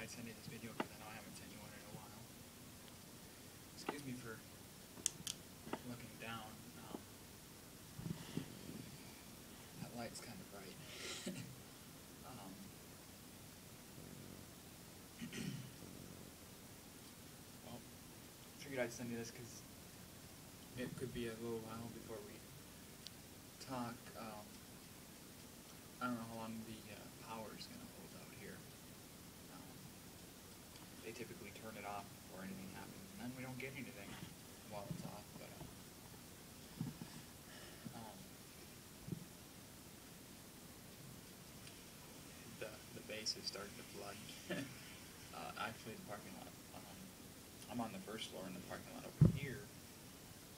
send you this video because I know I haven't sent you one in a while. Excuse me for looking down. That light's kind of bright. um, well, figured I'd send you this because it could be a little while before we talk. I don't know how long the power's going to hold out here. They typically turn it off before anything happens, and then we don't get anything while it's off. But the base is starting to flood. Actually, the parking lot. I'm on the first floor, and the parking lot over here,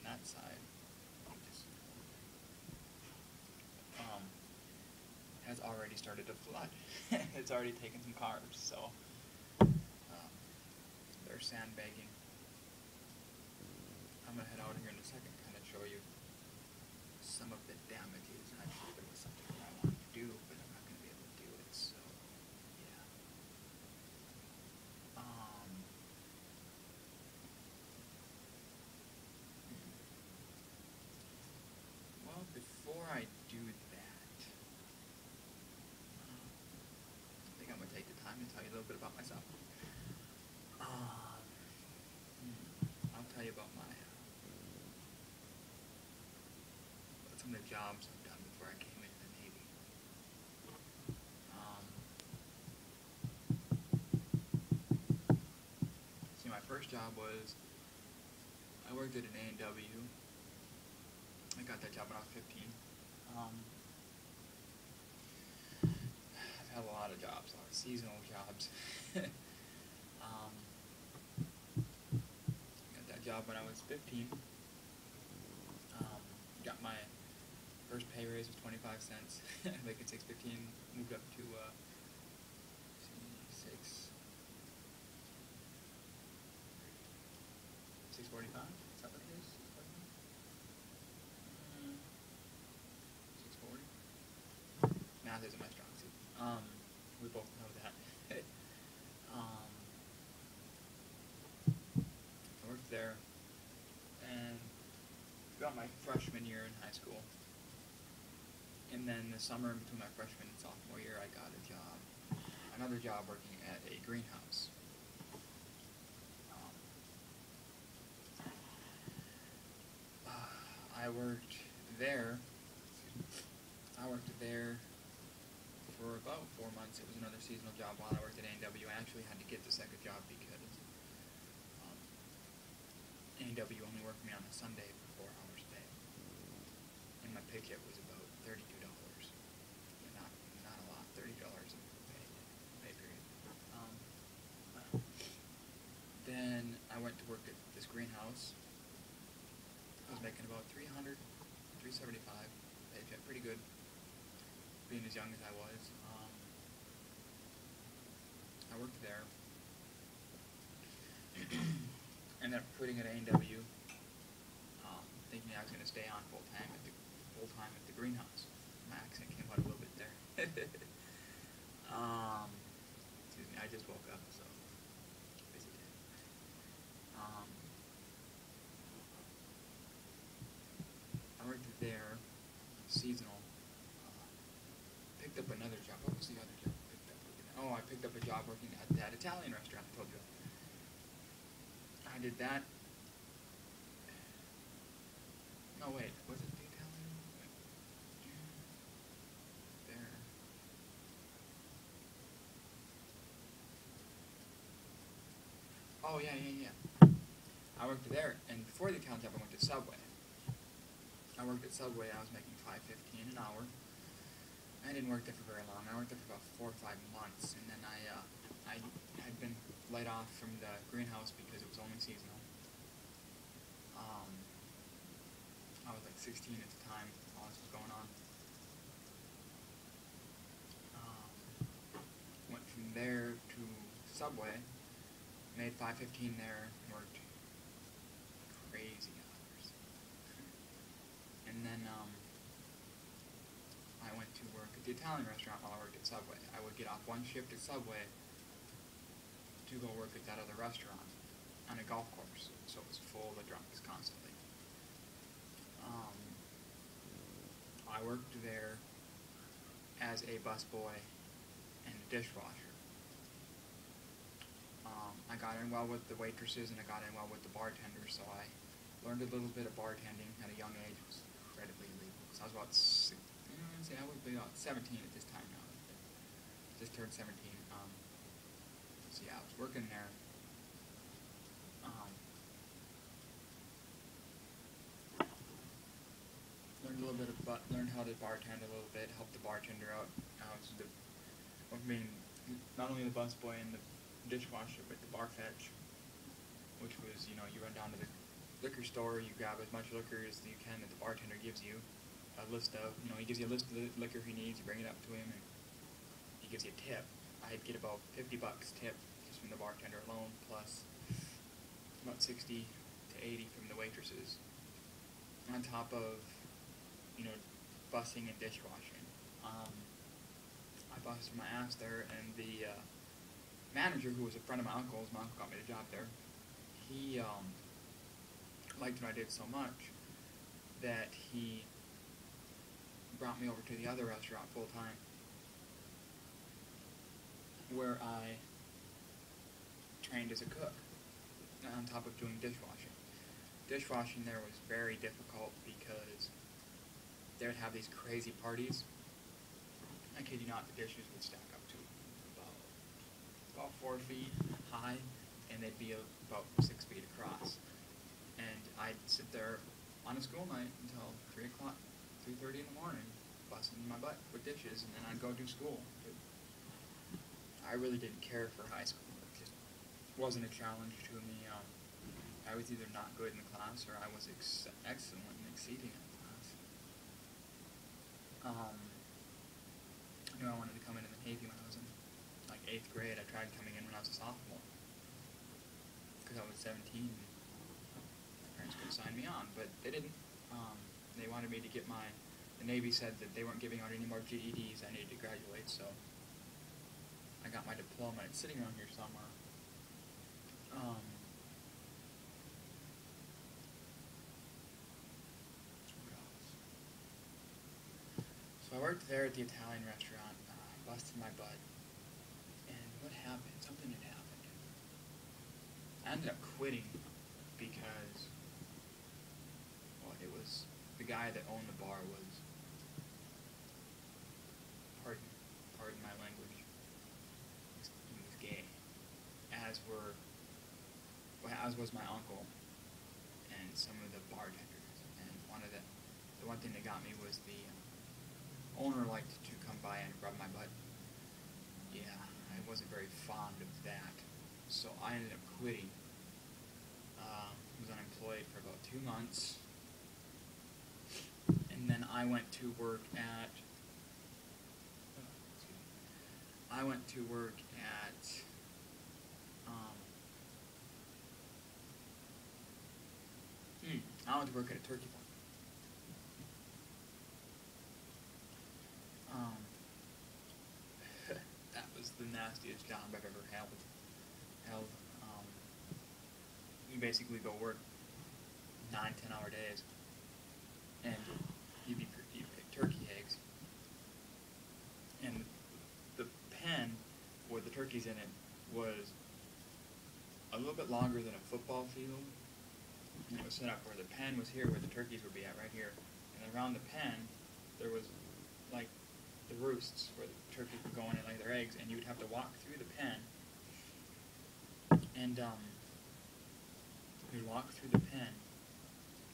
on that side, has already started to flood. It's already taken some cars, so they're sandbagging. I'm going to head out here in a second and kind of show you some of the damages. Actually, there was something that I wanted to do, but I'm not going to be able to do it, so yeah. Well, before I do that, I think I'm going to take the time to tell you a little bit about myself. I'll tell you about some of the jobs I've done before I came into the Navy. See, my first job was, I worked at an A&W. I got that job when I was 15. I've had a lot of jobs, a lot of seasonal jobs. Got that job when I was 15. Got my first pay raise was 25 cents. Like at 6:15, moved up to 6:45. Is that what it is? 6:40. Math isn't my strong suit. We both know that. I worked there, and got my freshman year in high school. And then the summer in between my freshman and sophomore year, I got another job working at a greenhouse. I worked there for about 4 months. It was another seasonal job while I worked at A&W. I actually had to get the second job because A&W only worked me on a Sunday for 4 hours a day. And my paycheck was about $32. Not a lot, $30 in pay period. Then I went to work at this greenhouse. I was making about $375 paycheck, pretty good, being as young as I was. I worked there. Ended up quitting at A&W, thinking I was going to stay on full time at the greenhouse. My accent came out a little bit there. Excuse me, I just woke up, so busy day. I worked there, seasonal. Picked up another job. What was the other job I picked up? Oh, I picked up a job working at that Italian restaurant I told you. I did that. No, wait. Was it the Italian? Wait. There. Oh, yeah. I worked there, and before the Italian job, I went to Subway. I worked at Subway. I was making $5.15 an hour. I didn't work there for very long. I worked there for about 4 or 5 months, and then I had been laid off from the greenhouse because it was only seasonal. I was like 16 at the time all this was going on. Went from there to Subway, made $5.15 there, and worked crazy hours. And then I went to work at the Italian restaurant while I worked at Subway. I would get off one shift at Subway, to go work at that other restaurant on a golf course, so it was full of drunks constantly. I worked there as a busboy and a dishwasher. I got in well with the waitresses and I got in well with the bartenders, so I learned a little bit of bartending at a young age. It was incredibly illegal. So I was about I would be about 17 at this time now. Just turned 17. So yeah, I was working there. Learned a little bit about, learned how to bartend a little bit, helped the bartender out. Not only the busboy and the dishwasher, but the bar fetch, which was, you run down to the liquor store, you grab as much liquor as you can that the bartender gives you a list of. He gives you a list of the liquor he needs. You bring it up to him, and he gives you a tip. I'd get about $50 tip just from the bartender alone, plus about 60 to 80 from the waitresses, on top of bussing and dishwashing. I busted my ass there, and the manager, who was a friend of my uncle's, my uncle got me the job there, he liked what I did so much that he brought me over to the other restaurant full time, where I trained as a cook, on top of doing dishwashing. Dishwashing there was very difficult because they would have these crazy parties. I kid you not, the dishes would stack up to about 4 feet high, and they'd be about 6 feet across. And I'd sit there on a school night until 3 o'clock, 3:30 in the morning, busting my butt with dishes, and then I'd go do school. I really didn't care for high school. It just wasn't a challenge to me. I was either not good in the class or I was excellent and exceeding in the class. I knew I wanted to come into the Navy when I was in 8th grade. I tried coming in when I was a sophomore because I was 17. My parents could have signed me on, but they didn't. They wanted me to get the Navy said that they weren't giving out any more GEDs. I needed to graduate, so I got my diploma. It's sitting around here somewhere. So I worked there at the Italian restaurant, busted my butt, and what happened? Something had happened. I ended up quitting because, it was the guy that owned the bar was, pardon my language, he was gay, as was my uncle and some of the bartenders. And the one thing that got me was the owner liked to come by and rub my butt. Yeah, I wasn't very fond of that, so I ended up quitting. Was unemployed for about 2 months, and then I went to work at I went to work at a turkey farm. That was the nastiest job I've ever held. You basically go work 9-10-hour days, and you pick turkey eggs, and the pen with the turkeys in it was a little bit longer than a football field, and it was set up where the pen was here, where the turkeys would be at, right here, and around the pen there was the roosts where the turkeys would go in and lay their eggs, and you would have to walk through the pen, and you'd walk through the pen,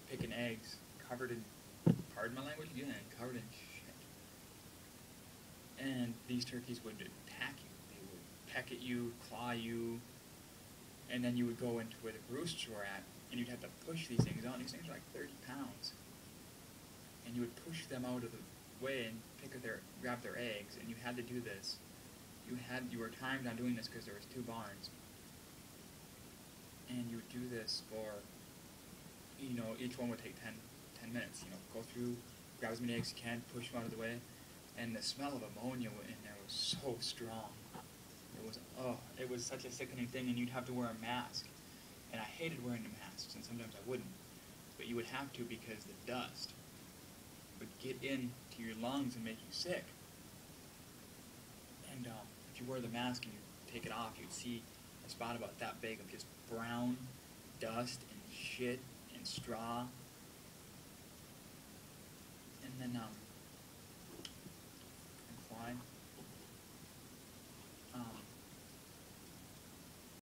picking eggs, covered in, pardon my language again, covered in shit. And these turkeys would attack you. They would peck at you, claw you, and then you would go into where the roosts were at, and you'd have to push these things out. These things were 30 pounds. And you would push them out of the way and grab their eggs, and you had to do this. You were timed on doing this because there was 2 barns. And you would do this for, each one would take 10 minutes. Go through, grab as many eggs as you can, push them out of the way. And the smell of ammonia in there was so strong. It it was such a sickening thing, and you'd have to wear a mask. And I hated wearing the masks, and sometimes I wouldn't. But you would have to because the dust would get into your lungs and make you sick. And if you wear the mask and you take it off, you'd see a spot about that big of just brown dust and shit and straw. And then